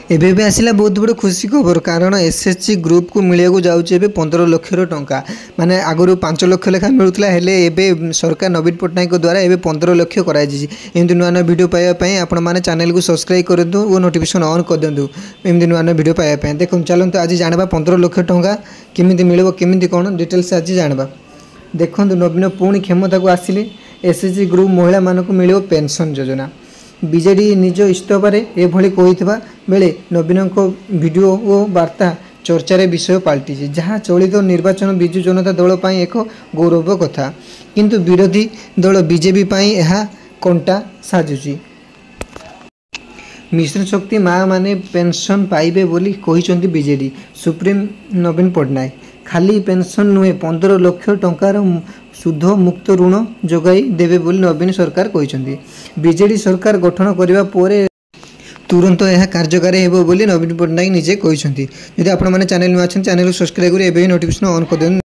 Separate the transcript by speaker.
Speaker 1: एबे भी आसला बहुत बड़ खुशी खबर कारण एसएसजी ग्रुप को मिले जाऊे 15 लाख टंका माने आगुरी 5 लाख लेखा मिलूला एवं सरकार नवीन पट्टनायक द्वारा एवं 15 लाख करमती नुआ नुआ भिडियो पाइबापी आपण मैंने चैनल को सब्सक्राइब कर दिंतु और नोटिफिकेशन ऑन कर दिंतु एमती नुआ नुआ भिडियो पाइबापी देखो चलते आज जाना 15 लाख टंका केमी मिले केमी कौन डिटेल्स आज जाना देखो नवीन पुणी क्षमता को आसिले एसएसजी ग्रुप महिला मानक मिले पेंशन योजना बीजेडी निज इस्तफार एभली कही बेले नवीन वीडियो और वार्ता चर्चार विषय पलटि जहाँ चलित निर्वाचन बिजु जनता दल पर एक गौरव कथा किंतु विरोधी दल बीजेपी यह कंटा साजुची मिश्र शक्ति माँ माने पेंशन पाइबे बोली कहिसंती बीजेडी सुप्रीम नवीन पट्टनायक खाली पेंशन नुहे 15 लाख टंकार सुध मुक्त ऋण जोगाई देवे बोली नवीन सरकार कहिसंती बीजेडी सरकार गठन करबा पोरे तुरंत यह कार्यकारी हेबो बोली नवीन पट्टनायक निजे कहिसंती यदि आपण माने चैनल में अछन चैनल को सब्सक्राइब करी एबे नोटिफिकेशन ऑन कर देन।